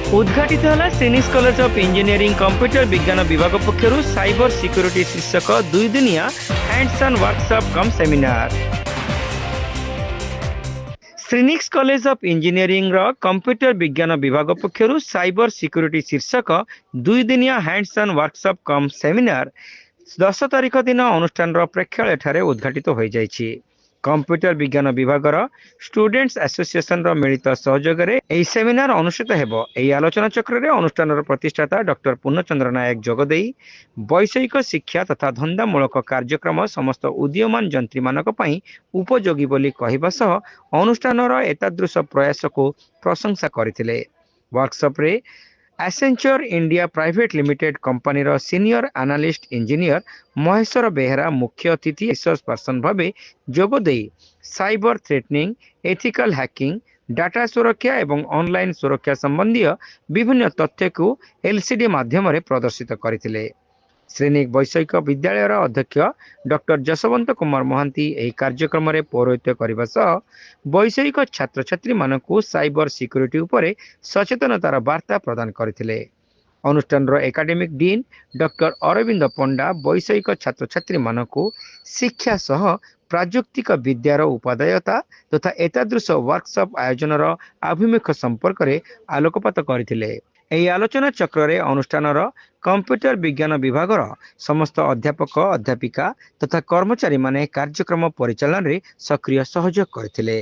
उद्घाटित है सेनिस कॉलेज ऑफ इंजीनियरिंग कंप्यूटर विज्ञान विभाग पक्षर साइबर सिक्योरिटी शीर्षक 2 दिनिया hands on workshop cum seminar. श्रीनिक्स कॉलेज ऑफ इंजीनियरिंग कंप्यूटर विज्ञान विभाग पक्षर साइबर सिक्योरिटी शीर्षक 2 दिनिया hands on workshop cum seminar 10 तारिख दिन अनुष्ठान प्रेक्षालय ठारे उद्घाटित हो जाइछि। कंप्यूटर विज्ञान विभाग स्टूडेंट्स एसोसिएशन मिलित सहयोग में सेमिनार अनुष्ठित हेबो। एही आलोचना चक्र रे अनुष्ठान प्रतिष्ठाता डॉक्टर पूर्णचंद्र नायक जोगदे वैषयिक शिक्षा तथा धंदामूलक कार्यक्रम समस्त उदीयमान जंत्री मानक पई उपयोगी बोली कहबा सह अनुष्ठान एतादृश प्रयास को प्रशंसा करथिले। वर्कशॉप रे Accenture India private limited company senior analyst engineer Maheswar Behera मुख्य अतिथि रिसोर्स पर्सन भावे जोगदे cyber threatening, ethical hacking, data सुरक्षा एवं ऑनलाइन सुरक्षा संबंधी विभिन्न तथ्य को एलसीडी माध्यम प्रदर्शित करथिले। श्रेणिक वैषयिक विद्यालय अध्यक्ष डॉक्टर जसवंत कुमार महांती यह कार्यक्रम में पौरोहित्य करने सह वैषयिक छात्र छात्री मानक साइबर सिक्योरिटी उपरे सचेतनतार वार्ता प्रदान करथिले। अनुष्ठान एकाडेमिक डीन डॉक्टर अरविंद पंडा वैषयिक छात्र छात्री मानक शिक्षा सह प्राजुक्तिक विद्यार उपादेयता तथा एतादृश वर्कशॉप आयोजन आभिमुख्य संपर्क में आलोकपात करथिले। एही आलोचना चक्र रे अनुष्ठान कंप्यूटर विज्ञान विभाग समस्त अध्यापक अध्यापिका तथा कर्मचारी माने कार्यक्रम परिचालन रे सक्रिय सहयोग करथिले।